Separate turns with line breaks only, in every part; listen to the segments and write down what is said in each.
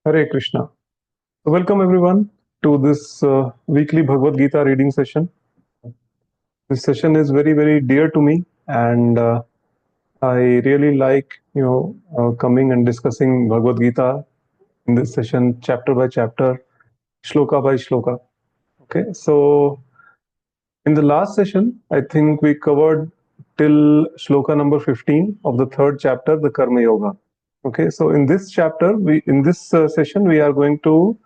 Hare Krishna. So welcome everyone to this weekly Bhagavad Gita reading session. This session is very, very dear to me, and I really like coming and discussing Bhagavad Gita in this session, chapter by chapter, shloka by shloka. Okay, so in the last session, I think we covered till shloka number 15 of the third chapter, the Karma Yoga. Okay, so in this chapter, in this session, we are going to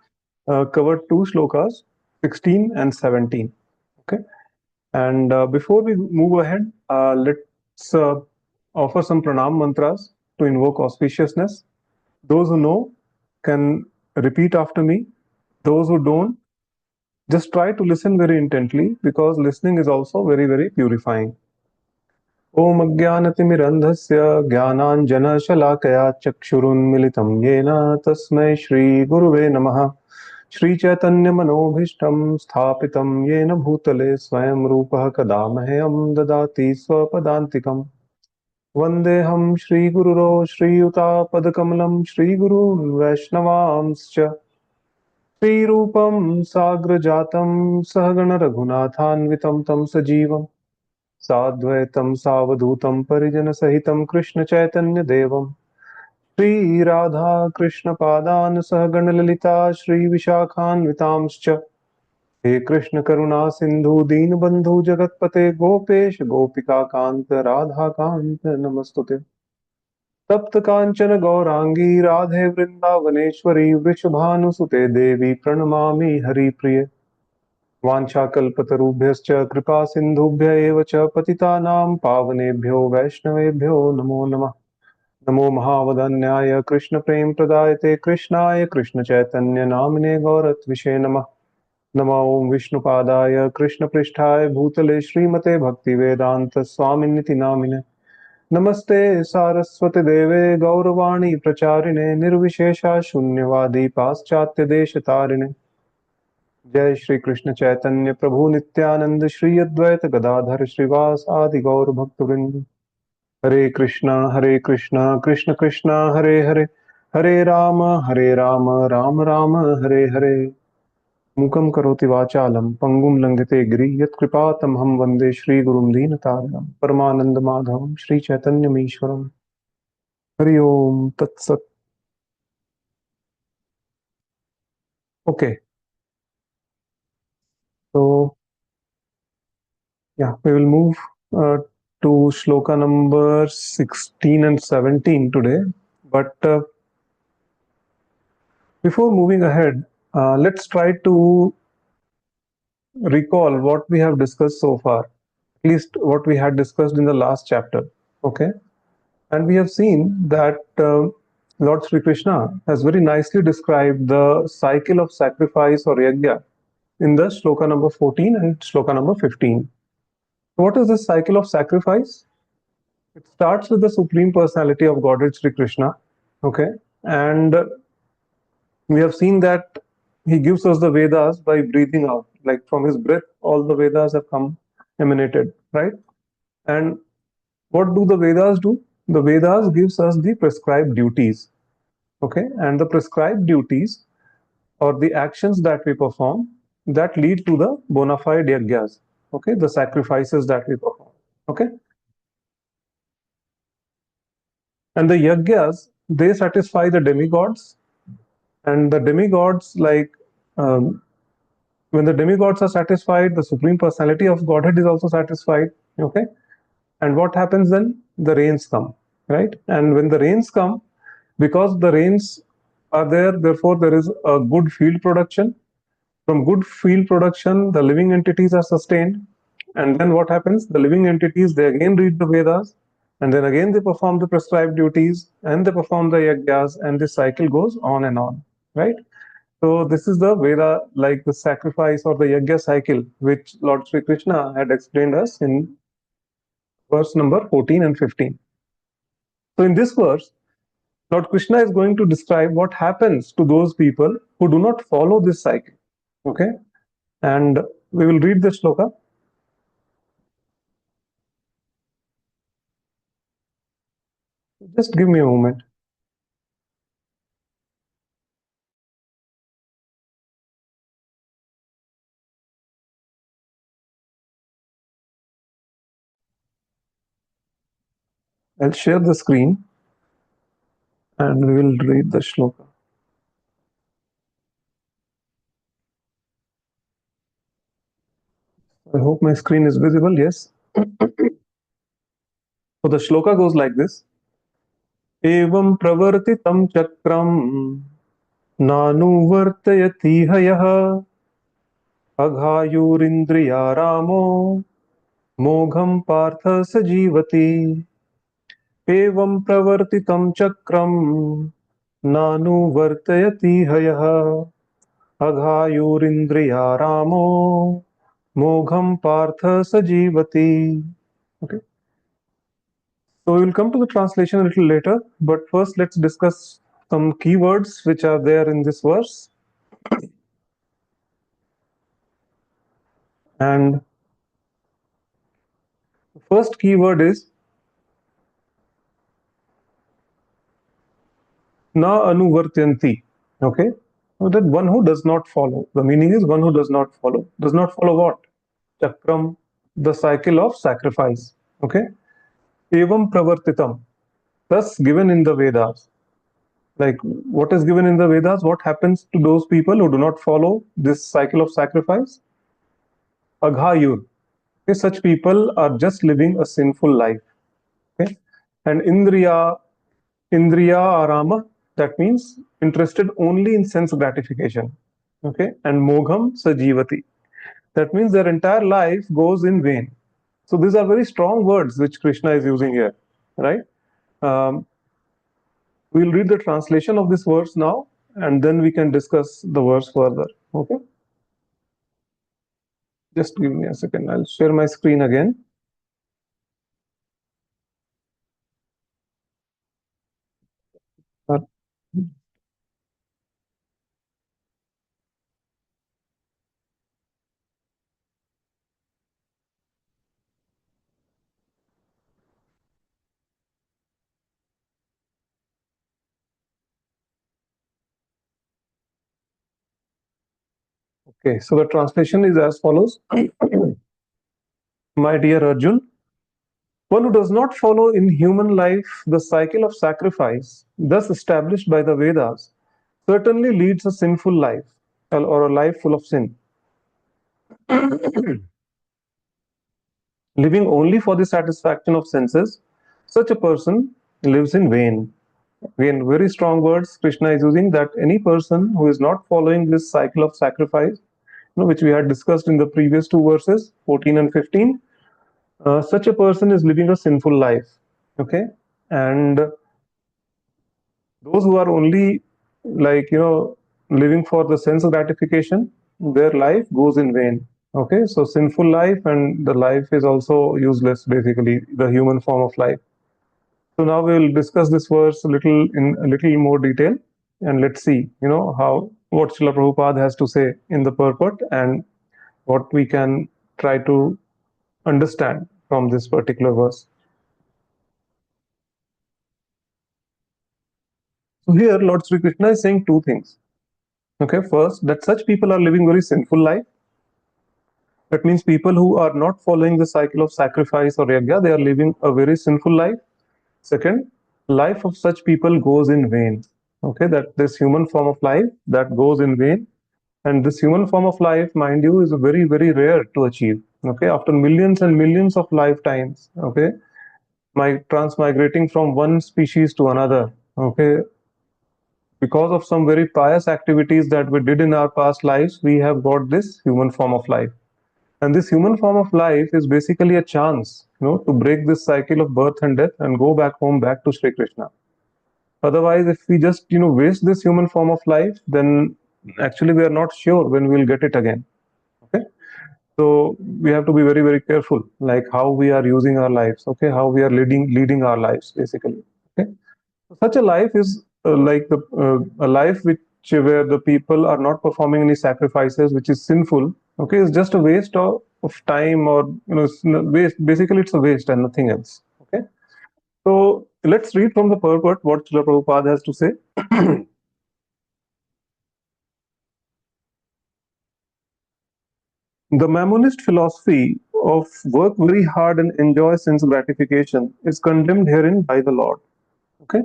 cover two shlokas, 16 and 17. Okay, and before we move ahead, let's offer some pranam mantras to invoke auspiciousness. Those who know can repeat after me. Those who don't, just try to listen very intently, because listening is also very, very purifying. ॐ अज्ञानतिमिरन्धस्य ज्ञानाञ्जनशलाकया चक्षुरुन्मिलितं येन तस्मै श्रीगुरुवे नमः। श्रीचैतन्यमनोभीष्टं स्थापितं येन भूतले स्वयं रूपः कदा मह्यं ददाति स्वपदान्तिकम्। वन्देऽहं श्रीगुरुरो श्रीयुतापदकमलं श्रीगुरून् वैष्णवांश्च श्रीरूपं साग्रजातं सहगण रघुनाथान्वितं तं सजीवम् साद्वैतं सावधूतं परिजनसहितं कृष्णचैतन्यदेवं श्रीराधाकृष्णपादान् सहगणललिता श्रीविशाखान्वितांश्च हे कृष्णकरुणा सिन्धु दीनबन्धु जगत्पते गोपेश गोपिकान्त राधाकान्त नमस्तुते। तप्त काञ्चन गौराङ्गी राधे वृन्दावनेश्वरी वृषभानुसुते देवी प्रणमामि हरिप्रिये। वाञ्छाकल्पतरुभ्यश्च कृपा सिन्धुभ्य एव च पतितानां पावनेभ्यो वैष्णवेभ्यो नमो नमः। नमो महावदन्याय कृष्णप्रेमप्रदायते कृष्णाय कृष्णचैतन्य नामिने गौरत्विषे नमः। नमो ॐ विष्णुपादाय कृष्णपृष्ठाय भूतले श्रीमते भक्तिवेदान्त स्वामिनिति नामिने। नमस्ते सारस्वती देवे गौरवाणी प्रचारिणे निर्विशेषा शून्यवादी पाश्चात्य देशतारिणे। जय श्री कृष्ण चैतन्य प्रभु नित्यानंद श्री अद्वैत गदाधर श्रीवास आदि गौर भक्तवृंद। हरे कृष्णा कृष्ण कृष्ण हरे हरे, हरे राम राम राम हरे हरे। मूकं करोति वाचालं पंगुं लंघते गिरि यत्कृपातमहं वन्दे श्रीगुरुं दीनतारिणं परमानंद माधवं श्री चैतन्यमीश्वरम्। हरि ओम तत्सत्। Okay, so yeah, we will move uh, to shloka number 16 and 17 today. But before moving ahead, let's try to recall what we have discussed so far, at least what we had discussed in the last chapter. Okay, and we have seen that Lord Sri Krishna has very nicely described the cycle of sacrifice or yajna in the shloka number 14 and shloka number 15. So what is this cycle of sacrifice? It starts with the Supreme Personality of Godhead Sri Krishna. Okay, and we have seen that he gives us the Vedas by breathing out, like from his breath, all the Vedas have come emanated, right? And what do the Vedas do? The Vedas gives us the prescribed duties, okay? And the prescribed duties or the actions that we perform that lead to the bona fide yajnas, okay? The sacrifices that we perform, okay? And the yajnas, they satisfy the demigods, and the demigods, like um, when the demigods are satisfied, the supreme personality of Godhead is also satisfied. Okay, and what happens then? The rains come, right? And when the rains come, because the rains are there, therefore there is a good field production. From good field production, the living entities are sustained. And then what happens? The living entities, they again read the Vedas, and then again they perform the prescribed duties, and they perform the yajnas, and this cycle goes on, right? So this is the Veda, like the sacrifice or the yajna cycle, which Lord Sri Krishna had explained us in verse number 14 and 15. So in this verse, Lord Krishna is going to describe what happens to those people who do not follow this cycle. Okay, and we will read the shloka. Just give me a moment. I'll share the screen and we will read the shloka. I hope my screen is visible. Yes. So the shloka goes like this. Evam pravartitam chakram nanuvartayati hayah aghayurindriyaramo mogham partha sajivati. Evam pravartitam chakram nanuvartayati hayah aghayurindriyaramo mogham partha sajivati. Okay. So we will come to the translation a little later, but first let's discuss some keywords which are there in this verse. And the first keyword is na anuvartyanti. Okay, so that one who does not follow. The meaning is one who does not follow. Does not follow what? Chakram, the cycle of sacrifice. Okay, evam pravartitam. Thus given in the Vedas. Like what is given in the Vedas? What happens to those people who do not follow this cycle of sacrifice? Aghayur. Okay, such people are just living a sinful life. Okay, and indriya arama, that means interested only in sense gratification. Okay, and mogham sajivati, that means their entire life goes in vain. So these are very strong words which Krishna is using here, right? Um, we'll read the translation of this verse now, and then we can discuss the verse further. Okay, just give me a second. I'll share my screen again. Uh, Okay, so the translation is as follows. My dear Arjun, one who does not follow in human life the cycle of sacrifice, thus established by the Vedas, certainly leads a sinful life or a life full of sin. Living only for the satisfaction of senses, such a person lives in vain. Again, very strong words Krishna is using, that any person who is not following this cycle of sacrifice, which we had discussed in the previous two verses, 14 and 15, such a person is living a sinful life. Okay, and those who are only living for the sense gratification, their life goes in vain. Okay, so sinful life and the life is also useless, basically the human form of life. So now we will discuss this verse a little more detail, and let's see how what Srila Prabhupada has to say in the purport and what we can try to understand from this particular verse. So here Lord Sri Krishna is saying two things. Okay, first, that such people are living very sinful life. That means people who are not following the cycle of sacrifice or yajna, they are living a very sinful life. Second, life of such people goes in vain. Okay, that this human form of life that goes in vain, and this human form of life, mind you, is very, very rare to achieve. Okay, after millions and millions of lifetimes, okay, transmigrating from one species to another, okay, because of some very pious activities that we did in our past lives, we have got this human form of life. And this human form of life is basically a chance, to break this cycle of birth and death and go back home, back to Sri Krishna. Otherwise, if we just, waste this human form of life, then actually we are not sure when we'll get it again. Okay. So we have to be very, very careful, like how we are using our lives, okay, how we are leading our lives, basically. Okay. Such a life is a life where the people are not performing any sacrifices, which is sinful. Okay, it's just a waste of time, or waste. Basically, it's a waste and nothing else. Okay, so let's read from the purport what Srila Prabhupada has to say. The Mammonist philosophy of work very hard and enjoy sense gratification is condemned herein by the Lord. Okay,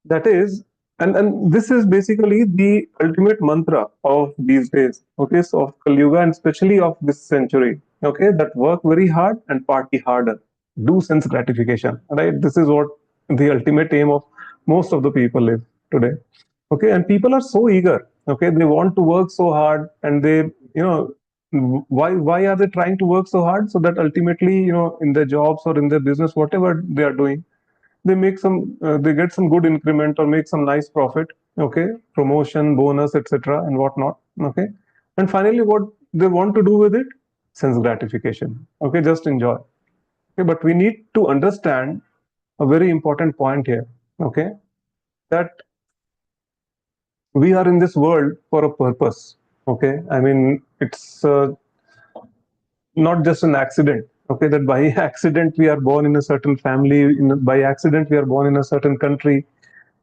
that is, and this is basically the ultimate mantra of these days. Okay, so of Kali Yuga and especially of this century. Okay, that work very hard and party harder, do sense gratification. Right, this is what the ultimate aim of most of the people is today. Okay, and people are so eager. Okay, they want to work so hard, and they, why are they trying to work so hard? So that ultimately, in their jobs or in their business, whatever they are doing, they get some good increment or make some nice profit. Okay, promotion, bonus, etc., and whatnot. Okay, and finally, what they want to do with it, sense gratification. Okay, just enjoy. Okay, but we need to understand a very important point here. Okay, that we are in this world for a purpose. Okay, I mean, it's not just an accident. Okay, that by accident we are born in a certain family, by accident we are born in a certain country,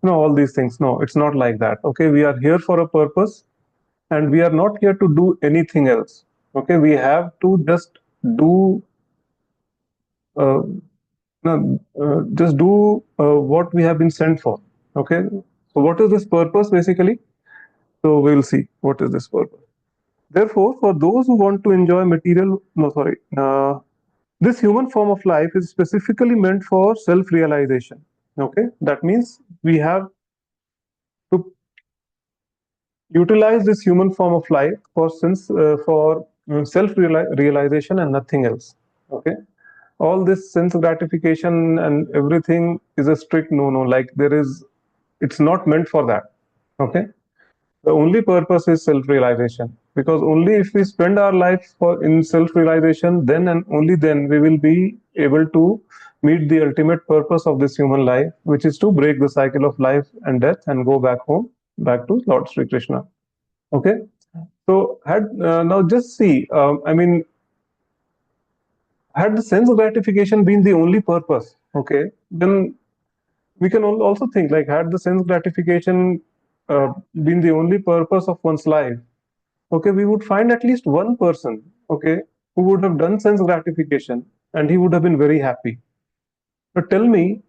all these things. No, it's not like that. Okay, we are here for a purpose, and we are not here to do anything else. Okay, we have to do uh, just do what we have been sent for. Okay, so what is this purpose basically? So we'll see what is this purpose. Therefore, for those who want to enjoy material, no, sorry, this human form of life is specifically meant for self-realization. Okay, that means we have to utilize this human form of life for self-realization and nothing else. Okay, all this sense gratification and everything is a strict no-no. Like it's not meant for that. Okay, the only purpose is self-realization, because only if we spend our life in self-realization, then and only then we will be able to meet the ultimate purpose of this human life, which is to break the cycle of life and death and go back home, back to Lord Sri Krishna. Okay, so now just see, I mean, had the sense gratification been the only purpose, okay, then we can also think, like, had the sense gratification been the only purpose of one's life, okay, we would find at least one person, okay, who would have done sense gratification and he would have been very happy. But tell me,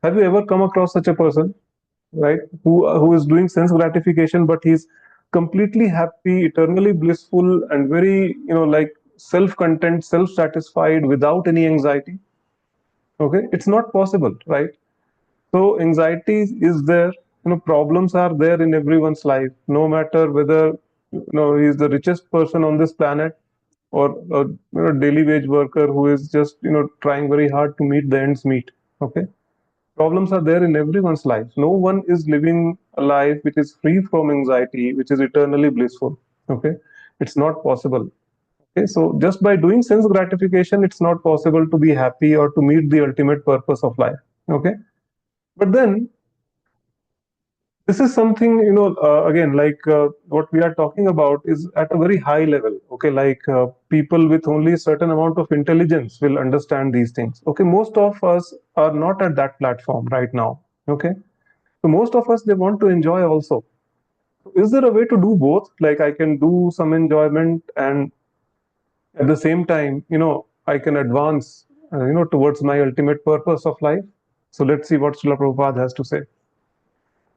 have you ever come across such a person, right, who is doing sense gratification, but he's completely happy, eternally blissful, and very, like, self-content, self-satisfied, without any anxiety? Okay, it's not possible, right? So anxiety is there, problems are there in everyone's life, no matter whether he's the richest person on this planet, or a daily wage worker who is just trying very hard to meet the ends meet. Okay, problems are there in everyone's life. No one is living a life which is free from anxiety, which is eternally blissful. Okay, it's not possible. Okay, so just by doing sense gratification, it's not possible to be happy or to meet the ultimate purpose of life. Okay, but then this is something, again, like, what we are talking about is at a very high level. Okay, like, people with only a certain amount of intelligence will understand these things. Okay, most of us are not at that platform right now. Okay, so most of us, they want to enjoy also. Is there a way to do both? Like, I can do some enjoyment, and at the same time, I can advance, towards my ultimate purpose of life. So let's see what Srila Prabhupada has to say.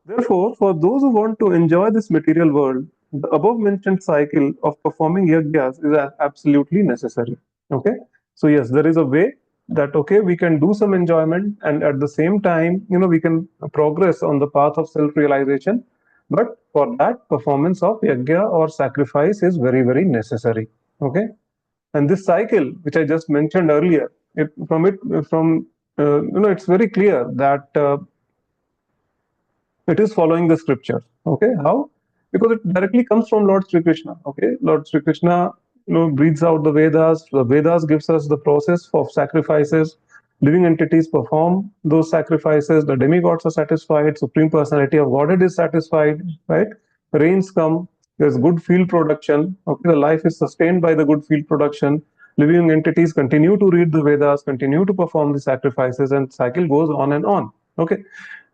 Therefore, for those who want to enjoy this material world, the above mentioned cycle of performing yajnas is absolutely necessary. Okay, so yes, there is a way that, okay, we can do some enjoyment, and at the same time, we can progress on the path of self-realization. But for that, performance of yajna or sacrifice is very, very necessary. Okay, and this cycle, which I just mentioned earlier, it's very clear that. It is following the scriptures. Okay, how? Because it directly comes from Lord Sri Krishna. Okay, Lord Sri Krishna, breathes out the Vedas. The Vedas gives us the process of sacrifices. Living entities perform those sacrifices. The demigods are satisfied. Supreme Personality of Godhead is satisfied. Right? Rains come. There's good field production. Okay, the life is sustained by the good field production. Living entities continue to read the Vedas, continue to perform the sacrifices, and cycle goes on and on. Okay,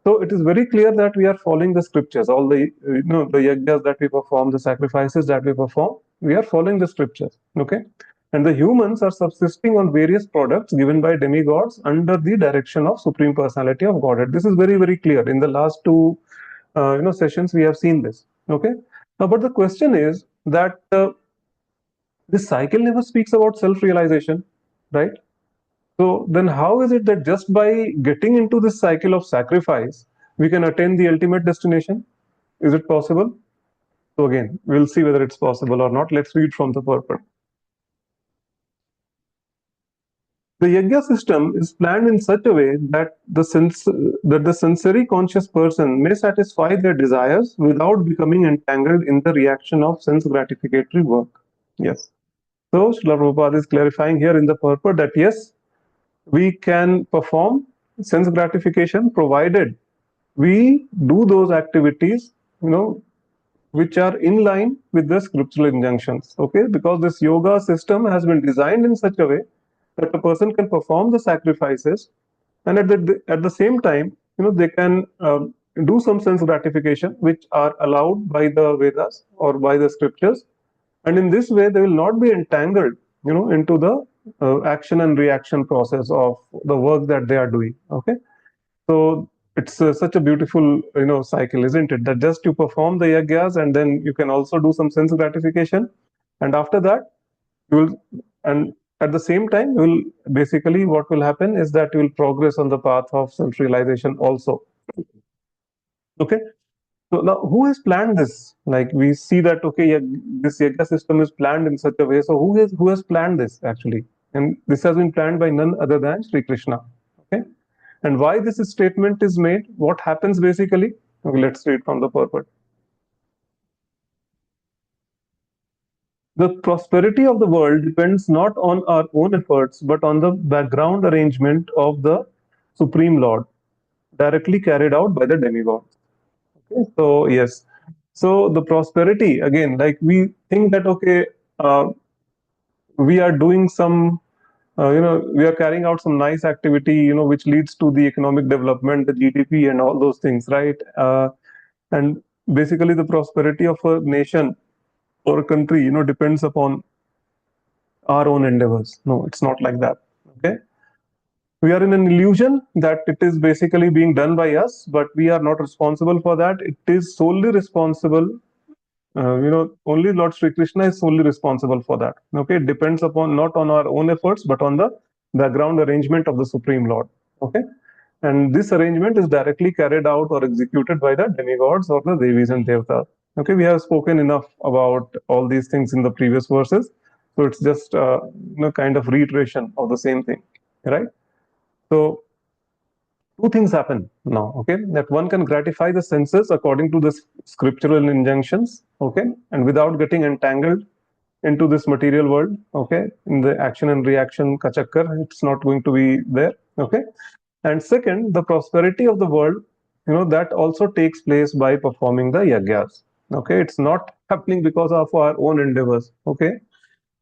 so it is very clear that we are following the scriptures. All the the yajnas that we perform, the sacrifices that we perform, we are following the scriptures. Okay, and the humans are subsisting on various products given by demigods under the direction of Supreme Personality of Godhead. This is very, very clear. In the last two sessions, we have seen this. Okay. But the question is that this cycle never speaks about self-realization, right? So then how is it that just by getting into this cycle of sacrifice, we can attain the ultimate destination? Is it possible? So again, we'll see whether it's possible or not. Let's read from the purport. The yajna system is planned in such a way that the sensory conscious person may satisfy their desires without becoming entangled in the reaction of sense gratificatory work. Yes. So Srila Prabhupada is clarifying here in the purport that yes, we can perform sense gratification provided we do those activities, which are in line with the scriptural injunctions. Okay, because this yoga system has been designed in such a way that a person can perform the sacrifices, and at the same time, they can do some sense gratification, which are allowed by the Vedas or by the scriptures, and in this way, they will not be entangled, into the action and reaction process of the work that they are doing. Okay, so it's such a beautiful, cycle, isn't it? That just you perform the yagyas and then you can also do some sense gratification, and after that, you will, and at the same time, you will basically what will happen is that you will progress on the path of self-realization also. Okay. So now, who has planned this? Like we see that okay, yeah, this yajna system is planned in such a way. So who has planned this actually? And this has been planned by none other than Sri Krishna. Okay, and why this statement is made? What happens basically? Okay, let's read from the purport. The prosperity of the world depends not on our own efforts, but on the background arrangement of the Supreme Lord, directly carried out by the demigods. Okay, so yes, so the prosperity again, like we think that okay, we are doing some, we are carrying out some nice activity, which leads to the economic development, the GDP, and all those things, right? And basically, the prosperity of a nation or a country, depends upon our own endeavors. No, it's not like that. Okay, we are in an illusion that it is basically being done by us, but we are not responsible for that. It is solely responsible. Only Lord Sri Krishna is solely responsible for that. Okay, it depends upon not on our own efforts, but on the background arrangement of the Supreme Lord. Okay, and this arrangement is directly carried out or executed by the demigods or the Devis and Devatas. Okay, we have spoken enough about all these things in the previous verses, so it's just kind of reiteration of the same thing, right? So two things happen now. Okay, that one can gratify the senses according to the scriptural injunctions. Okay, and without getting entangled into this material world. Okay, in the action and reaction kachakkar, it's not going to be there. Okay, and second, the prosperity of the world, that also takes place by performing the yagyas. Okay, it's not happening because of our own endeavors. Okay,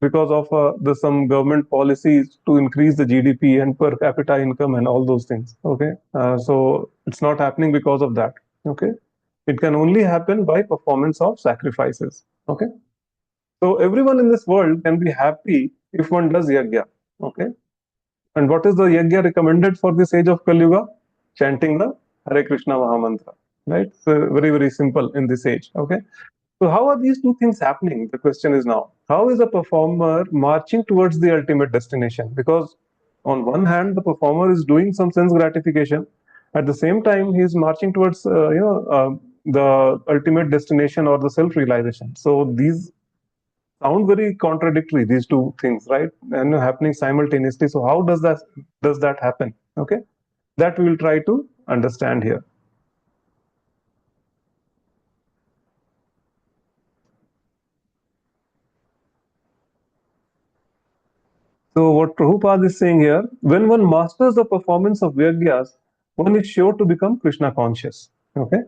because of some government policies to increase the GDP and per capita income and all those things. Okay, so it's not happening because of that. Okay, it can only happen by performance of sacrifices. Okay, so everyone in this world can be happy if one does yajna. Okay, and what is the yajna recommended for this age of Kali Yuga? Chanting the Hare Krishna Mahamantra. Right, so very very simple in this age. Okay. So how are these two things happening? The question is now, how is a performer marching towards the ultimate destination? Because on one hand, the performer is doing some sense gratification. At the same time, he is marching towards, the ultimate destination or the self-realization. So these sound very contradictory, these two things, right? And happening simultaneously. So how does that happen? Okay, that we will try to understand here. So what Prabhupada is saying here, when one masters the performance of Vyagyas, one is sure to become Krishna conscious. Okay.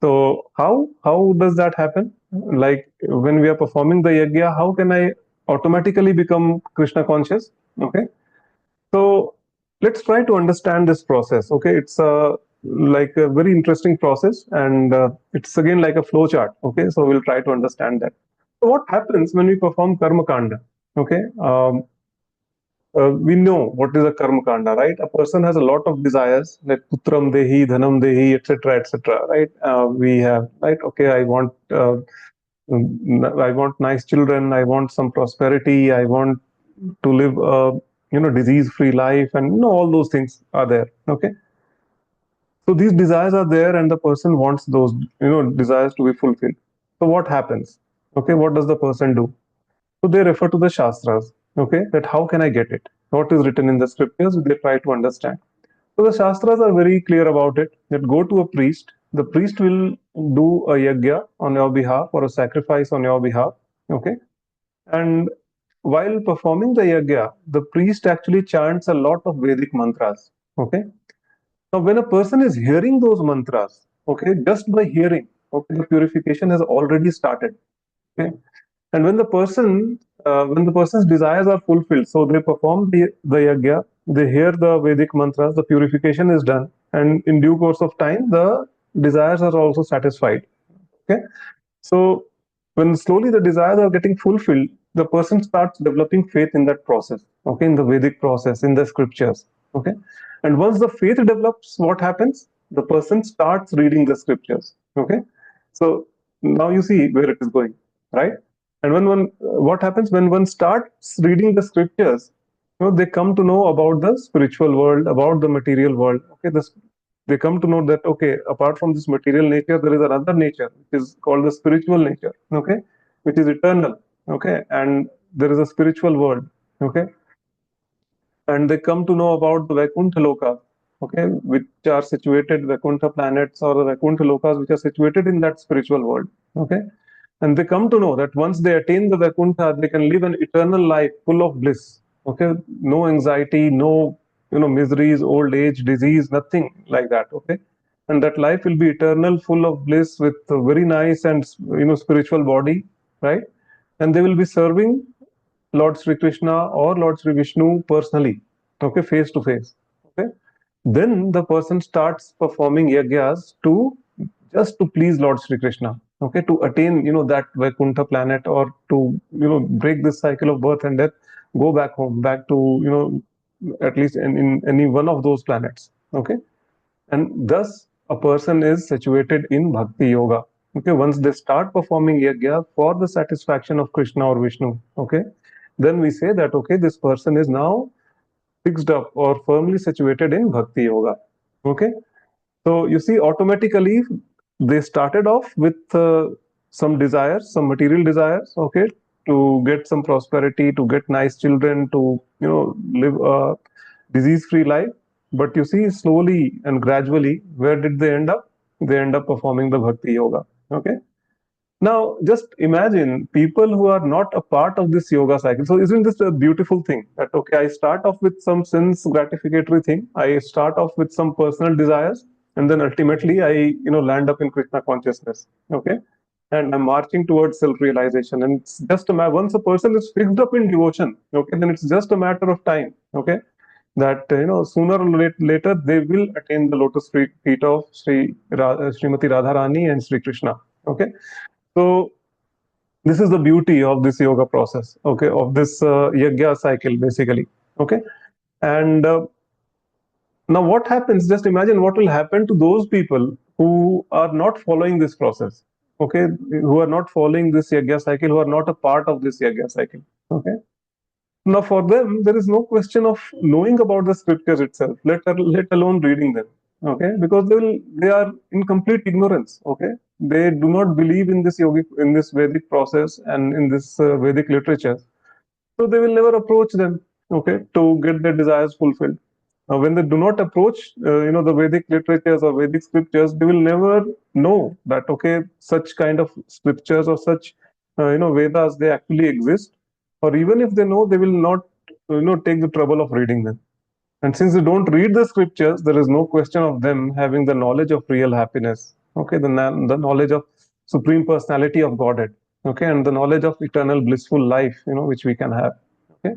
So how does that happen? Like when we are performing the yajna, how can I automatically become Krishna conscious? Okay. So let's try to understand this process. Okay, it's like a very interesting process, and it's again like a flow chart. Okay, so we'll try to understand that. So what happens when we perform karma kanda? Okay, we know what is a karma kanda, right? A person has a lot of desires, like putram dehi, dhanam dehi, etc., etc. Right? We have, right? Okay, I want nice children. I want some prosperity. I want to live a disease-free life, and all those things are there. Okay, so these desires are there, and the person wants those desires to be fulfilled. So what happens? Okay, what does the person do? So they refer to the Shastras, okay, that how can I get it? What is written in the scriptures? They try to understand. So the Shastras are very clear about it, that go to a priest. The priest will do a yajna on your behalf or a sacrifice on your behalf, okay? And while performing the yajna, the priest actually chants a lot of Vedic mantras, okay? Now, when a person is hearing those mantras, okay, just by hearing, okay, the purification has already started, okay? And when the person's desires are fulfilled, so they perform the yajna, they hear the Vedic mantras, the purification is done, and in due course of time, the desires are also satisfied. Okay, so when slowly the desires are getting fulfilled, the person starts developing faith in that process. Okay, in the Vedic process, in the scriptures. Okay, and once the faith develops, what happens? The person starts reading the scriptures. Okay, so now you see where it is going, right? And what happens when one starts reading the scriptures? They come to know about the spiritual world, about the material world. Okay, they come to know that okay, apart from this material nature, there is another nature which is called the spiritual nature. Okay, which is eternal. Okay, and there is a spiritual world. Okay, and they come to know about the Vaikuntha Loka, okay, which are situated Vaikuntha planets or the Vaikuntha Lokas which are situated in that spiritual world, okay, and they come to know that once they attain the Vaikuntha, they can live an eternal life full of bliss, okay, no anxiety, no miseries, old age, disease, nothing like that, okay, and that life will be eternal, full of bliss with a very nice and spiritual body, right, and they will be serving Lord Sri Krishna or Lord Sri Vishnu personally, okay, face to face. Okay, then the person starts performing yajnas to just to please Lord Sri Krishna, okay, to attain that Vaikuntha planet or to break this cycle of birth and death, go back home, back to at least in any one of those planets, okay, and thus a person is situated in bhakti yoga. Okay, once they start performing yajna for the satisfaction of Krishna or Vishnu, okay, then we say that okay, this person is now fixed up or firmly situated in bhakti yoga. Okay, so you see, automatically they started off with some desires, some material desires, okay, to get some prosperity, to get nice children, to live a disease-free life. But you see, slowly and gradually, where did they end up? They end up performing the bhakti yoga. Okay, now, just imagine people who are not a part of this yoga cycle. So, isn't this a beautiful thing that, okay, I start off with some sense gratificatory thing, I start off with some personal desires, and then ultimately I, land up in Krishna consciousness. Okay. And I'm marching towards self realization. And it's just a matter, once a person is fixed up in devotion, okay, then it's just a matter of time. Okay. That, sooner or later they will attain the lotus feet of Srimati Radharani and Sri Krishna. Okay. So this is the beauty of this yoga process, okay, of this yajna cycle, basically, okay. And now what happens? Just imagine what will happen to those people who are not following this process, okay, who are not following this yajna cycle, who are not a part of this yajna cycle, okay. Now, for them, there is no question of knowing about the scriptures itself, let alone reading them. Okay, because they are in complete ignorance. Okay, they do not believe in this yogic, in this Vedic process, and in this Vedic literature. So they will never approach them. Okay, to get their desires fulfilled. When they do not approach, the Vedic literatures or Vedic scriptures, they will never know that okay, such kind of scriptures or such, Vedas, they actually exist, or even if they know, they will not take the trouble of reading them. And since they don't read the scriptures, there is no question of them having the knowledge of real happiness, okay, the knowledge of supreme personality of Godhead, okay, and the knowledge of eternal blissful life, which we can have. Okay,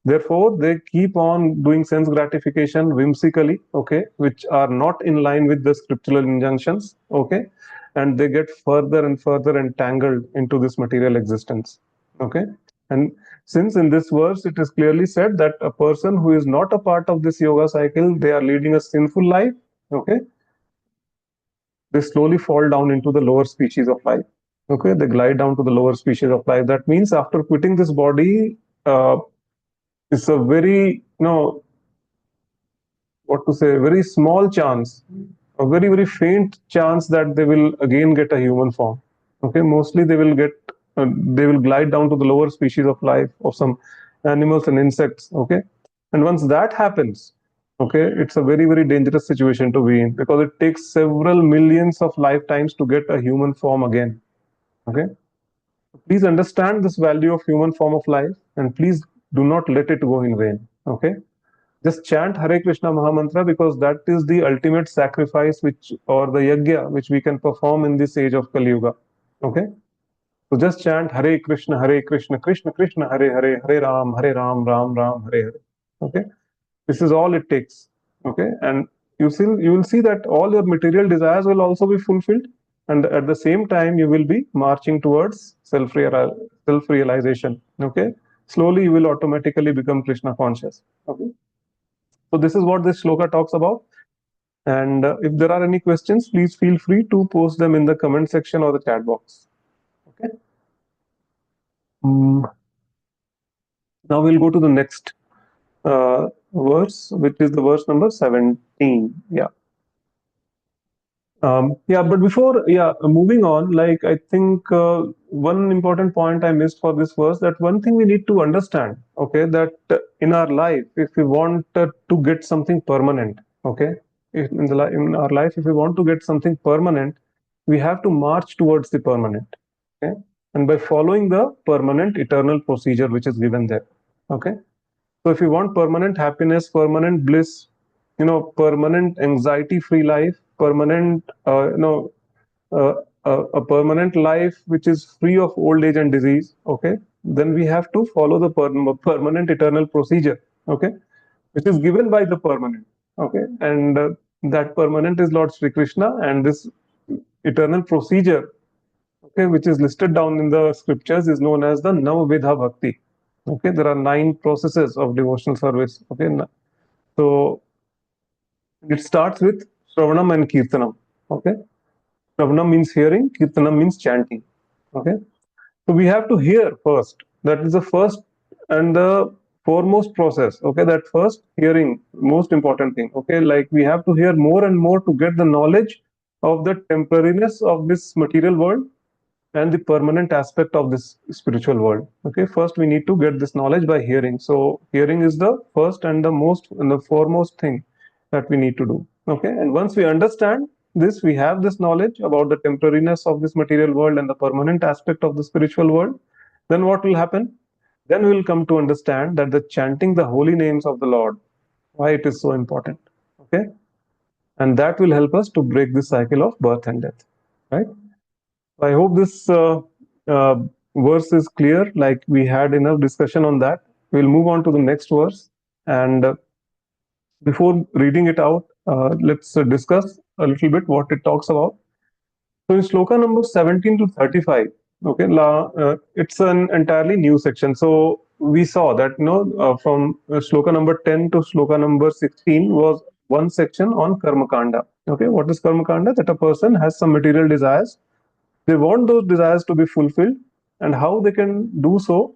therefore they keep on doing sense gratification whimsically, okay, which are not in line with the scriptural injunctions, okay, and they get further and further entangled into this material existence. Okay, And since in this verse it is clearly said that a person who is not a part of this yoga cycle, they are leading a sinful life, okay, they slowly fall down into the lower species of life. Okay, they glide down to the lower species of life. That means after quitting this body, it's a very, what to say, very small chance, a very, very faint chance that they will again get a human form. Okay, mostly they will glide down to the lower species of life of some animals and insects. Okay, and once that happens, okay, it's a very, very dangerous situation to be in because it takes several millions of lifetimes to get a human form again. Okay, please understand this value of human form of life and please do not let it go in vain. Okay, just chant Hare Krishna Mahamantra because that is the ultimate sacrifice which or the yajna which we can perform in this age of Kali Yuga. Okay, so just chant Hare Krishna, Krishna Krishna, Hare Hare, Hare Ram, Ram Ram, Hare Hare. Okay, this is all it takes. Okay, and you will see that all your material desires will also be fulfilled, and at the same time you will be marching towards self realization. Okay, slowly you will automatically become Krishna conscious. Okay, so this is what this shloka talks about. And if there are any questions, please feel free to post them in the comment section or the chat box. Okay. Now we'll go to the next verse, which is the verse number 17. Yeah. But before, moving on, like I think one important point I missed for this verse, that one thing we need to understand, okay, that in our life, if we want to get something permanent, okay, if in our life, if we want to get something permanent, we have to march towards the permanent, okay, and by following the permanent eternal procedure which is given there, okay. So if you want permanent happiness, permanent bliss, permanent anxiety-free life, permanent, a permanent life which is free of old age and disease, okay, then we have to follow the permanent eternal procedure, okay, which is given by the permanent, okay, and that permanent is Lord Sri Krishna, and this eternal procedure, okay, which is listed down in the scriptures, is known as the Navavidha Bhakti. Okay, there are 9 processes of devotional service. Okay, so it starts with Shravanam and Kirtanam. Okay, Shravanam means hearing, Kirtanam means chanting. Okay, so we have to hear first. That is the first and the foremost process. Okay, that first hearing, most important thing. Okay, like we have to hear more and more to get the knowledge of the temporariness of this material world and the permanent aspect of this spiritual world. Okay, first we need to get this knowledge by hearing. So hearing is the first and the most and the foremost thing that we need to do. Okay, and once we understand this, we have this knowledge about the temporariness of this material world and the permanent aspect of the spiritual world, then what will happen? Then we will come to understand that the chanting the holy names of the Lord, why it is so important. Okay, and that will help us to break this cycle of birth and death, right? I hope this uh, verse is clear. Like we had enough discussion on that. We'll move on to the next verse. And before reading it out, let's discuss a little bit what it talks about. So in sloka number 17 to 35, okay, it's an entirely new section. So we saw that from sloka number 10 to sloka number 16 was one section on karma kanda. Okay, what is karma kanda? That a person has some material desires, they want those desires to be fulfilled, and how they can do so,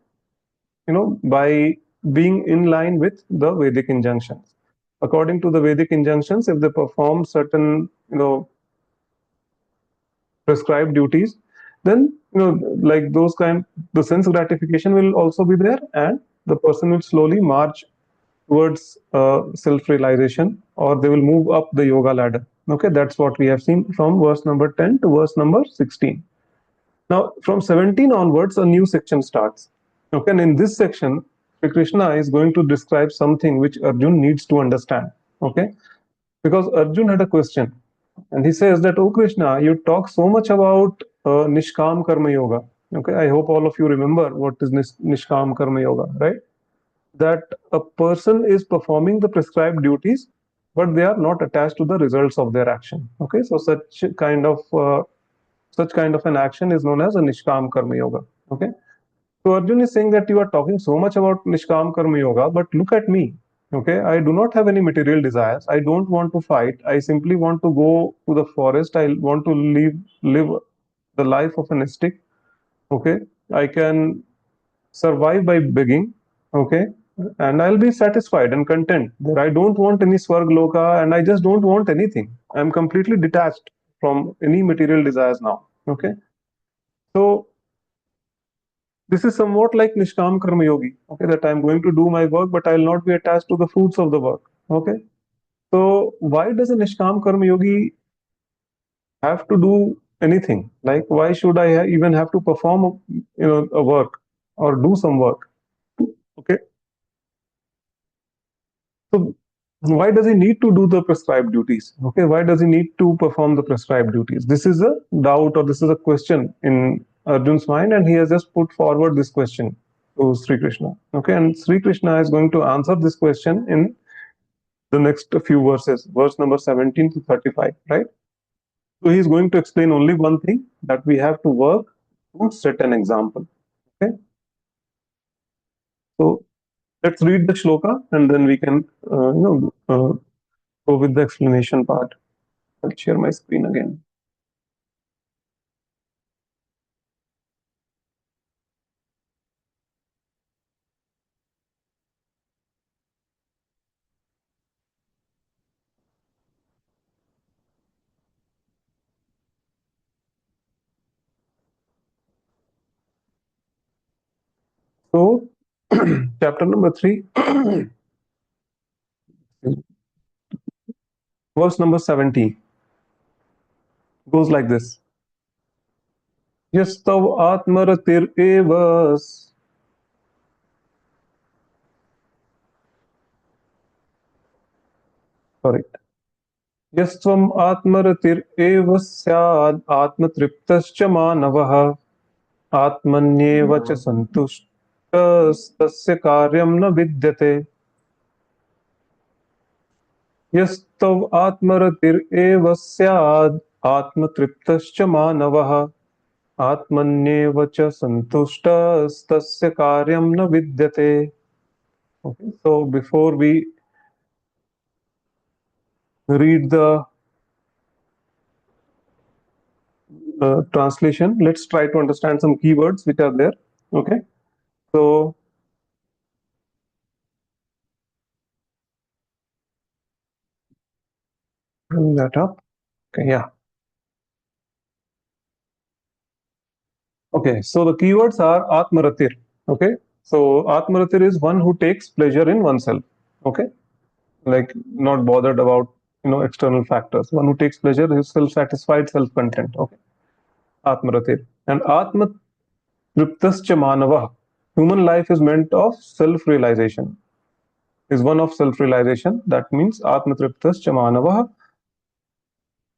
by being in line with the Vedic injunctions. According to the Vedic injunctions, if they perform certain, prescribed duties, then, like those kind, the sense gratification will also be there, and the person will slowly march towards self-realization, or they will move up the yoga ladder. Okay, that's what we have seen from verse number 10 to verse number 16. Now, from 17 onwards, a new section starts. Okay, and in this section, Sri Krishna is going to describe something which Arjun needs to understand. Okay, because Arjun had a question, and he says that, "Oh Krishna, you talk so much about Nishkam Karma Yoga." Okay, I hope all of you remember what is Nishkam Karma Yoga, right? That a person is performing the prescribed duties, but they are not attached to the results of their action. Okay, so such kind of an action is known as a Nishkam Karma Yoga. Okay, So Arjun is saying that you are talking so much about Nishkam Karma Yoga, but look at me. Okay, I do not have any material desires. I don't want to fight. I simply want to go to the forest. I want to live the life of an ascetic. Okay, I can survive by begging. Okay, and I'll be satisfied and content. That I don't want any Swargloka, and I just don't want anything. I'm completely detached from any material desires now. Okay, so this is somewhat like Nishkam Karma Yogi, okay, that I'm going to do my work, but I'll not be attached to the fruits of the work, okay. So why does a Nishkam Karma Yogi have to do anything? Like, why should I even have to perform, a work or do some work, okay? So why does he need to do the prescribed duties? Okay, why does he need to perform the prescribed duties? This is a doubt, or this is a question in Arjun's mind, and he has just put forward this question to Sri Krishna. Okay, and Sri Krishna is going to answer this question in the next few verses, verse number 17 to 35, right? So he's going to explain only one thing, that we have to work to set an example. Okay, so let's read the shloka and then we can, go with the explanation part. I'll share my screen again. So, chapter number 3, verse number 70 goes like this. Yastav atmaratir evas. Sorry. Yastvam atmaratir eva syad atmatriptascha manavah atmanyeva cha santushtas tasya karyam na vidyate. यस्तव आत्मरतिरेव स्याद् आत्मतृप्तश्च मानवः आत्मन्येव च सन्तुष्टस्तस्य कार्यं न विद्यते. Okay, so before we read the translation, let's try to understand some keywords which are there. Okay, so bring that up. Okay, yeah. Okay, so the keywords are Atmaratir. Okay, so Atmaratir is one who takes pleasure in oneself. Okay, like not bothered about external factors. One who takes pleasure is self-satisfied, self-content. Okay, Atmaratir. And Atma Triptascha Manava. Human life is meant of self-realization. Is one of self-realization. That means Atma Triptascha Manava.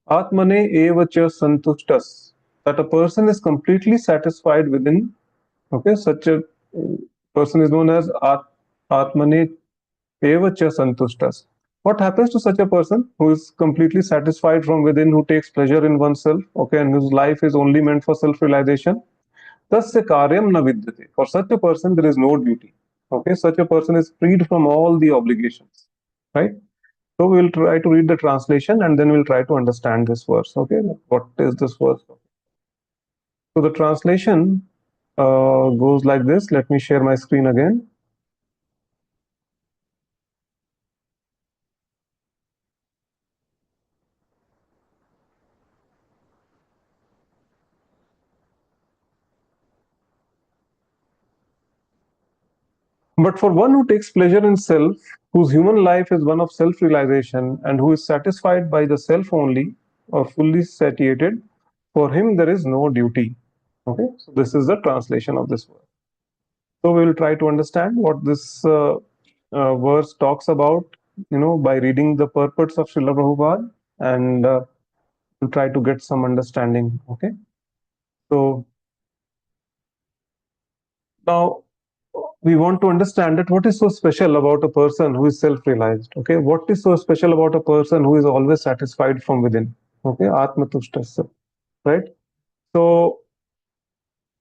Atmane eva cha santushtas. That a person is completely satisfied within. Okay, such a person is known as Atmane eva cha santushtas. What happens to such a person who is completely satisfied from within, who takes pleasure in oneself, okay, and whose life is only meant for self-realization? Tasya karyam na vidyate. For such a person, there is no duty. Okay, such a person is freed from all the obligations, right? So we will try to read the translation and then we'll try to understand this verse. Okay, what is this verse? So the translation goes like this. Let me share my screen again. But for one who takes pleasure in self, whose human life is one of self-realization, and who is satisfied by the self only, or fully satiated, for him there is no duty. Okay, so this is the translation of this verse. So we will try to understand what this verse talks about, by reading the purports of Srila Prabhupada, and we'll try to get some understanding. Okay, so now we want to understand that what is so special about a person who is self-realized. Okay, what is so special about a person who is always satisfied from within? Okay, Atmatushtasya, right? So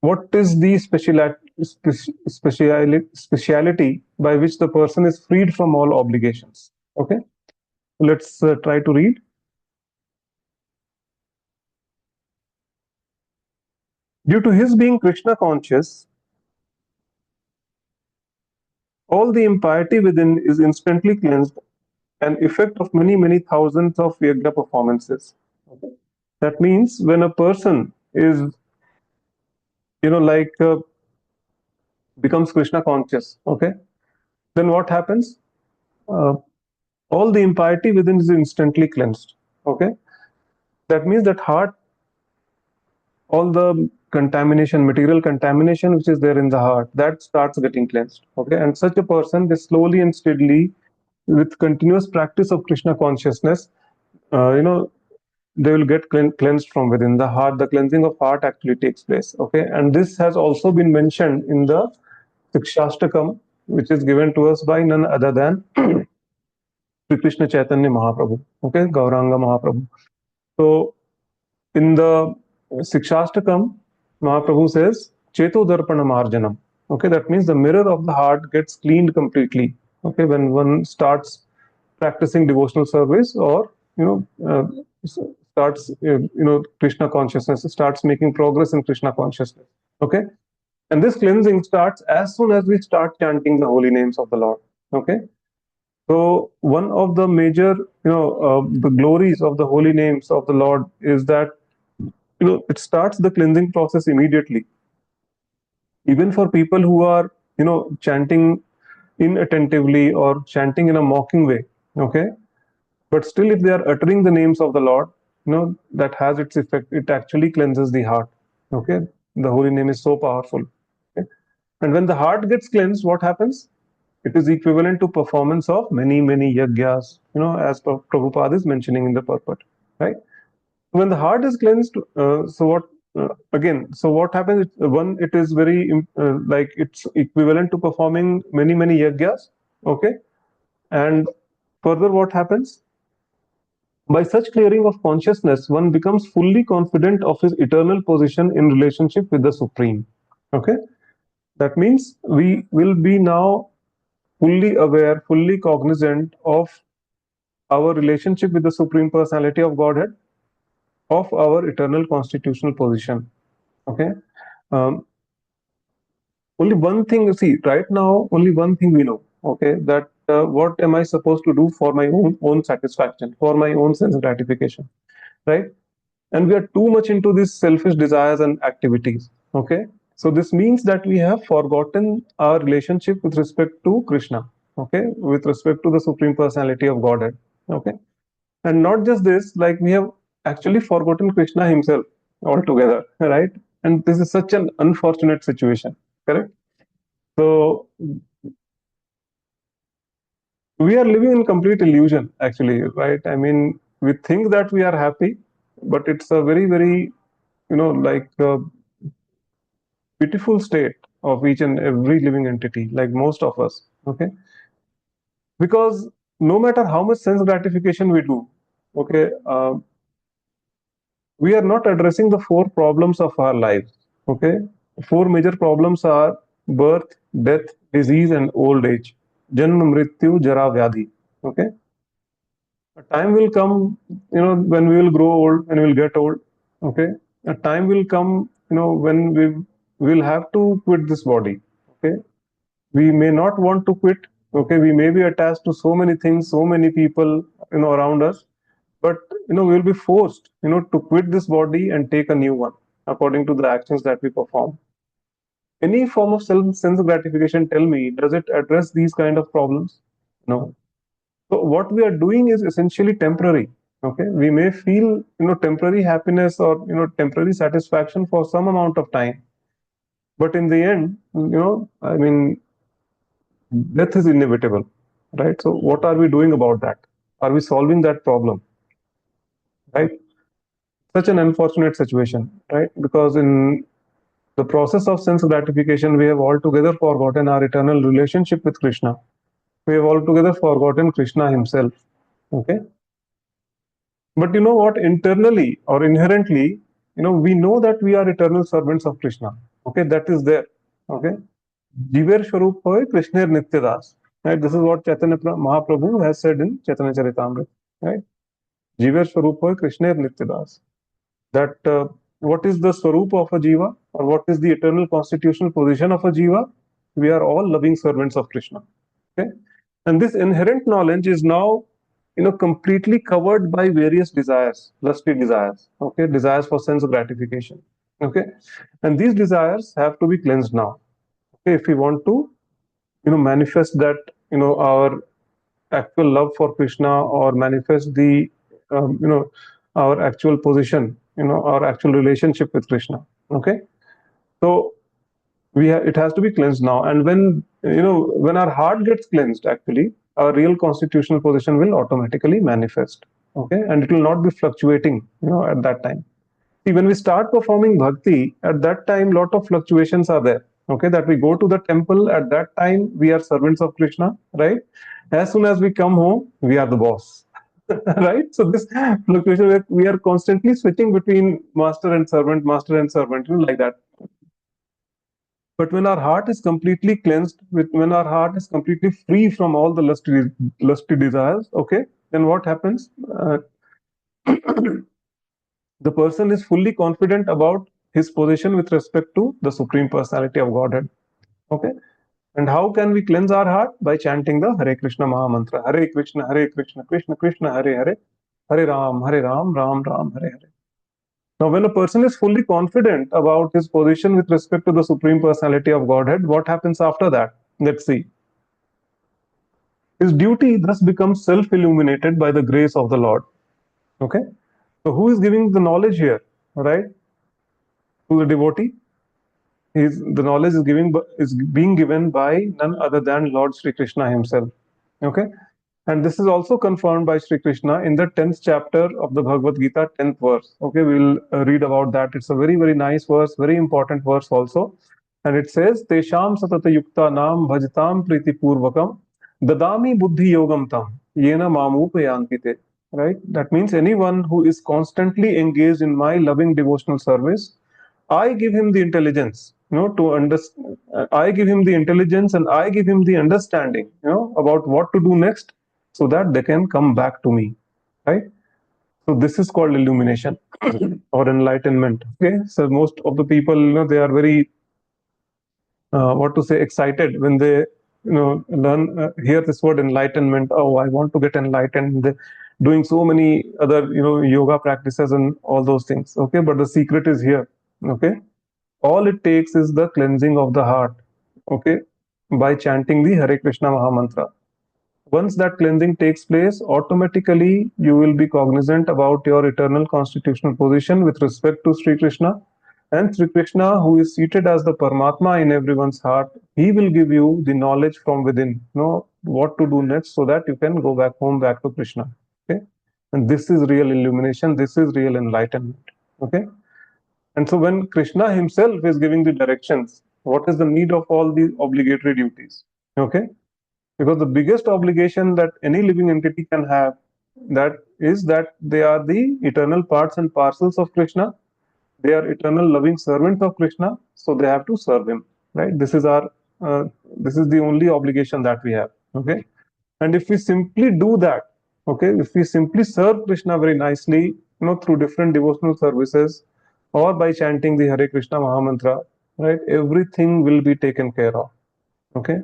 what is the speciality by which the person is freed from all obligations. Okay, let's try to read. Due to his being Krishna conscious, all the impiety within is instantly cleansed, an effect of many, many thousands of yajna performances. Okay? That means when a person is, like becomes Krishna conscious, okay, then what happens? Uh, all the impiety within is instantly cleansed. Okay, that means that heart, all the contamination, material contamination which is there in the heart, that starts getting cleansed. Okay, and such a person, they slowly and steadily, with continuous practice of Krishna consciousness, they will get cleansed from within the heart. The cleansing of heart actually takes place. Okay, and this has also been mentioned in the Sikshastakam, which is given to us by none other than Sri Krishna Chaitanya Mahaprabhu. Okay, Gauranga Mahaprabhu. So in the Sikshastakam, Mahaprabhu says, Cheto Darpana Marjanam. Okay, that means the mirror of the heart gets cleaned completely. Okay, when one starts practicing devotional service, or starts Krishna consciousness, starts making progress in Krishna consciousness. Okay, and this cleansing starts as soon as we start chanting the holy names of the Lord. Okay, so one of the major the glories of the holy names of the Lord is that it starts the cleansing process immediately, even for people who are chanting inattentively or chanting in a mocking way. Okay, but still, if they are uttering the names of the Lord, that has its effect. It actually cleanses the heart. Okay, the holy name is so powerful. Okay? And when the heart gets cleansed, what happens? It is equivalent to performance of many, many yagyas, as Prabhupada is mentioning in the purport, right? When the heart is cleansed, so what happens? One, it is very like it's equivalent to performing many, many yagyas. Okay, and further, what happens? By such clearing of consciousness, one becomes fully confident of his eternal position in relationship with the Supreme. Okay, that means we will be now fully aware, fully cognizant of our relationship with the Supreme Personality of Godhead, of our eternal constitutional position. Okay, um, only one thing. See, right now, only one thing we know. Okay, that what am I supposed to do for my own satisfaction, for my own sense gratification, right? And we are too much into these selfish desires and activities. Okay, so this means that we have forgotten our relationship with respect to Krishna. Okay, with respect to the Supreme Personality of Godhead. Okay, and not just this, like we have actually forgotten Krishna himself altogether, right? And this is such an unfortunate situation. Correct. So we are living in complete illusion, actually, right? I mean, we think that we are happy, but it's a very, very, like pitiful state of each and every living entity, like most of us. Okay, because no matter how much sense gratification we do, okay, we are not addressing the four problems of our lives. Okay, four major problems are birth, death, disease, and old age. Janma, mrityu, jara, vyadhi. Okay, a time will come, when we will grow old and we will get old. Okay, a time will come, when we will have to quit this body. Okay, we may not want to quit. Okay, we may be attached to so many things, so many people, around us, but we will be forced, to quit this body and take a new one according to the actions that we perform. Any form of sense gratification, tell me, does it address these kind of problems? No. So what we are doing is essentially temporary. Okay, we may feel temporary happiness or temporary satisfaction for some amount of time, but in the end, I mean, death is inevitable, right? So what are we doing about that? Are we solving that problem, right? Such an unfortunate situation, right? Because in the process of sense gratification, we have altogether forgotten our eternal relationship with Krishna. We have altogether forgotten Krishna himself. Okay, but you know what? Internally or inherently, we know that we are eternal servants of Krishna. Okay, that is there. Okay, Jiver Swarup hoy Krishner Nityadas. Right? This is what Chaitanya Mahaprabhu has said in Chaitanya Charitamrita. Right? Jiver Swarup hoy Krishner Nityadas. That what is the Swarup of a Jiva, or what is the eternal constitutional position of a Jiva? We are all loving servants of Krishna. Okay? And this inherent knowledge is now, completely covered by various desires, lusty desires, okay, desires for sense gratification, okay, and these desires have to be cleansed now, okay, if we want to, manifest that, our actual love for Krishna, or manifest the, our actual position, our actual relationship with Krishna, okay. So it has to be cleansed now, and when our heart gets cleansed, actually our real constitutional position will automatically manifest, okay, and it will not be fluctuating, at that time. See, when we start performing bhakti, at that time lot of fluctuations are there, okay, that we go to the temple, at that time we are servants of Krishna, right? As soon as we come home, we are the boss. Right? So this fluctuation, we are constantly switching between master and servant, like that. But when our heart is completely cleansed, when our heart is completely free from all the lusty desires, okay, then what happens? The person is fully confident about his position with respect to the Supreme Personality of Godhead. Okay. And how can we cleanse our heart? By chanting the Hare Krishna Maha Mantra. Hare Krishna, Krishna Krishna, Hare Hare, Hare Ram, Ram Ram, Hare Hare. Now, when a person is fully confident about his position with respect to the Supreme Personality of Godhead, what happens after that? Let's see. His duty thus becomes self-illuminated by the grace of the Lord. Okay? So who is giving the knowledge here? Right? To the devotee? The knowledge is being given by none other than Lord Sri Krishna himself. Okay? And this is also confirmed by Sri Krishna in the 10th chapter of the Bhagavad Gita, 10th verse. Okay, we'll read about that. It's a very, very nice verse, very important verse also. And it says, Tesham satata yukta nam bhajatam priti purvakam dadami buddhi yogam tam yena mamupayantite. Right? That means anyone who is constantly engaged in my loving devotional service, I give him the intelligence, to understand. I give him the intelligence, and I give him the understanding, about what to do next, so that they can come back to me, right? So this is called illumination or enlightenment. Okay, so most of the people, they are very, what to say, excited when they, learn, hear this word enlightenment. Oh, I want to get enlightened. They're doing so many other, yoga practices and all those things. Okay, but the secret is here. Okay, all it takes is the cleansing of the heart, okay, by chanting the Hare Krishna Maha Mantra. Once that cleansing takes place, automatically you will be cognizant about your eternal constitutional position with respect to Sri Krishna. And Sri Krishna, who is seated as the Paramatma in everyone's heart, he will give you the knowledge from within, what to do next, so that you can go back home, back to Krishna. Okay, and this is real illumination. This is real enlightenment. Okay. And so when Krishna himself is giving the directions, what is the need of all these obligatory duties? Okay? Because the biggest obligation that any living entity can have, that is that they are the eternal parts and parcels of Krishna. They are eternal loving servants of Krishna, so they have to serve him. Right? Uh, this is the only obligation that we have. Okay? And if we simply do that, okay, if we simply serve Krishna very nicely, through different devotional services, or by chanting the Hare Krishna Maha Mantra, right, everything will be taken care of. Okay.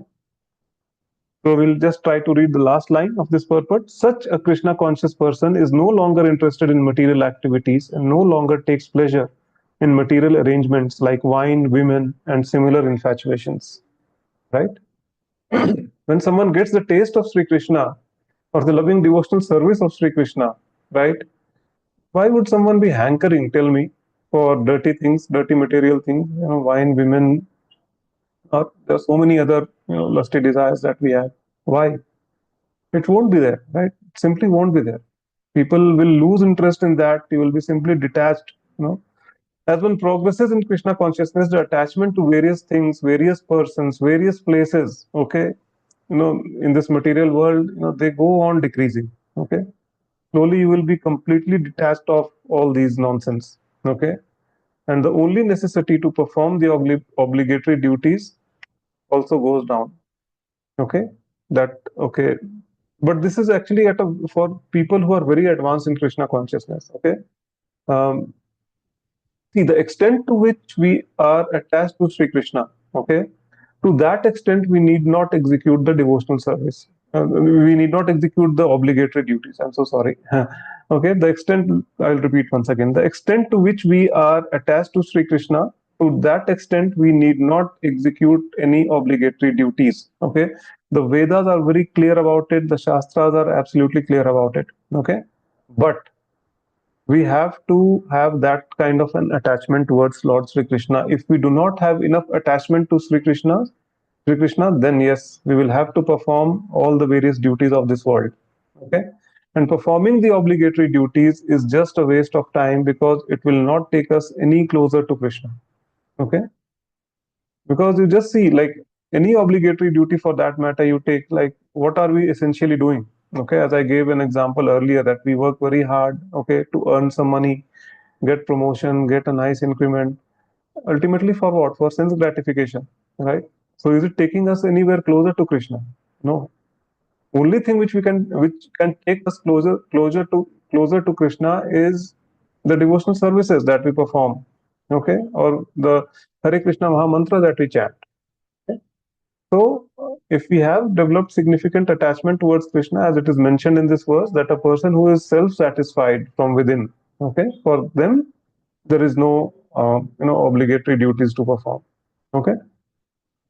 So we'll just try to read the last line of this purport. Such a Krishna conscious person is no longer interested in material activities and no longer takes pleasure in material arrangements like wine, women, and similar infatuations. Right? When someone gets the taste of Sri Krishna or the loving devotional service of Sri Krishna, right? Why would someone be hankering, tell me, for dirty things, dirty material things, wine, women, or there are so many other, lusty desires that we have. Why? It won't be there, right? It simply won't be there. People will lose interest in that. You will be simply detached, As one progresses in Krishna consciousness, the attachment to various things, various persons, various places, okay, in this material world, they go on decreasing, okay. Slowly you will be completely detached of all these nonsense, okay. And the only necessity to perform the obligatory duties also goes down. Okay, but this is actually for people who are very advanced in Krishna consciousness. Okay, um, see the extent to which we are attached to Sri Krishna. Okay, to that extent we need not execute the devotional service. We need not execute the obligatory duties. I'm so sorry. Okay, the extent, I'll repeat once again, the extent to which we are attached to Sri Krishna, to that extent we need not execute any obligatory duties. Okay, the Vedas are very clear about it, the Shastras are absolutely clear about it. Okay, but we have to have that kind of an attachment towards Lord Sri Krishna. If we do not have enough attachment to Sri Krishna, then yes, we will have to perform all the various duties of this world. Okay, and performing the obligatory duties is just a waste of time because it will not take us any closer to Krishna. Okay, because you just see, like, any obligatory duty for that matter you take, like, what are we essentially doing? Okay, as I gave an example earlier, that we work very hard, okay, to earn some money, get promotion, get a nice increment, ultimately for what? For sense gratification, right? So is it taking us anywhere closer to Krishna? No. Only thing which can take us closer to Krishna is the devotional services that we perform, okay, or the Hare Krishna Maha Mantra that we chant. Okay? So, if we have developed significant attachment towards Krishna, as it is mentioned in this verse, that a person who is self-satisfied from within, okay, for them there is no obligatory duties to perform. Okay,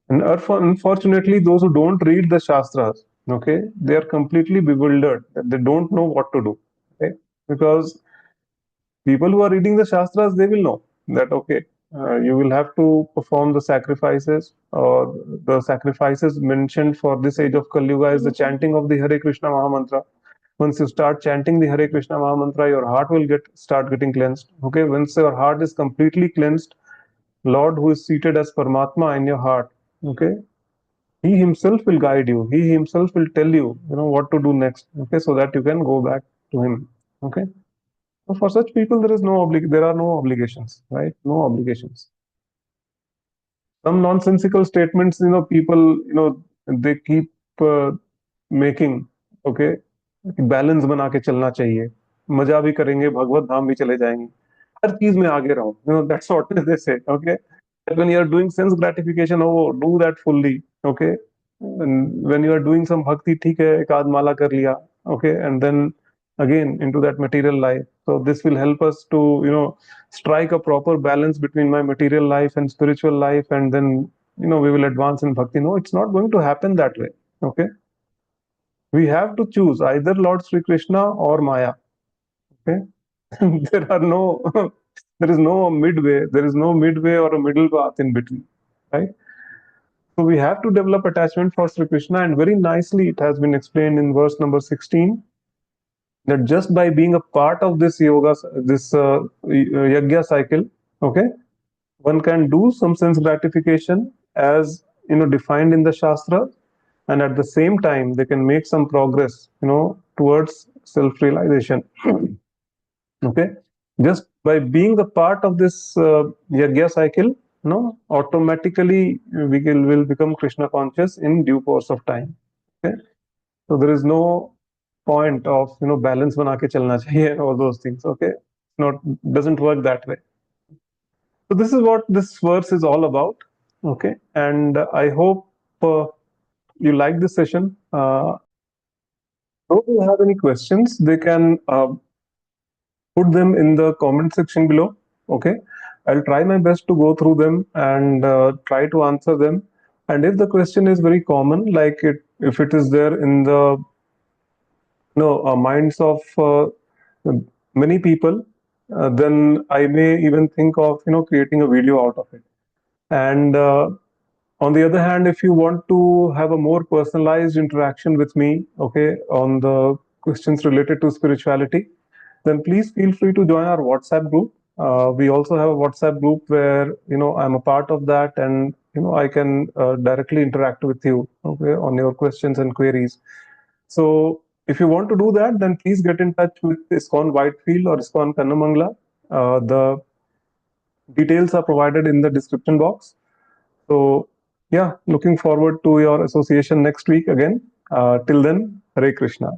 and unfortunately, those who don't read the Shastras, okay, they are completely bewildered. They don't know what to do. Okay, because people who are reading the Shastras, they will know that, okay, you will have to perform the sacrifices, or the sacrifices mentioned for this age of Kali Yuga is the chanting of the Hare Krishna Maha Mantra. Once you start chanting the Hare Krishna Maha Mantra, your heart will start getting cleansed. Okay, once your heart is completely cleansed, Lord, who is seated as Paramatma in your heart, okay, he himself will guide you. He himself will tell you, what to do next. Okay, so that you can go back to him. Okay. So for such people, there are no obligations, right? No obligations. Some nonsensical statements, people, they keep making. Okay, balance बना के चलना चाहिए, मजा भी करेंगे, भगवत धाम भी चले जाएंगे, हर चीज में आगे रहो. That's what they say. Okay, when you are doing sense gratification, oh, do that fully. Okay, and when you are doing some bhakti, ठीक है, एक आध माला कर लिया. Okay, and then again into that material life. So this will help us to strike a proper balance between my material life and spiritual life, and then we will advance in bhakti. No, it's not going to happen that way. Okay, we have to choose either Lord Sri Krishna or Maya. Okay, there are no there is no midway. There is no midway or a middle path in between, right? So we have to develop attachment for Sri Krishna, and very nicely it has been explained in verse number 16 that just by being a part of this yajna cycle, okay, one can do some sense gratification as defined in the Shastra, and at the same time they can make some progress, towards self-realization. Okay, just by being the part of this yajna cycle, automatically will become Krishna conscious in due course of time. Okay, so there is no point of balance बना के चलना चाहिए, all those things. Okay, not doesn't work that way. So this is what this verse is all about. Okay, and I hope you like this session. If you have any questions, they can put them in the comment section below. Okay, I'll try my best to go through them and try to answer them. And if the question is very common, like if it is there in the minds of many people, then I may even think of creating a video out of it. And on the other hand, if you want to have a more personalized interaction with me, okay, on the questions related to spirituality, then please feel free to join our WhatsApp group. We also have a WhatsApp group where I'm a part of that, and I can directly interact with you, okay, on your questions and queries. So if you want to do that, then please get in touch with ISKCON Whitefield or ISKCON Kannamangala. The details are provided in the description box. So yeah, looking forward to your association next week again. Till then, Hare Krishna.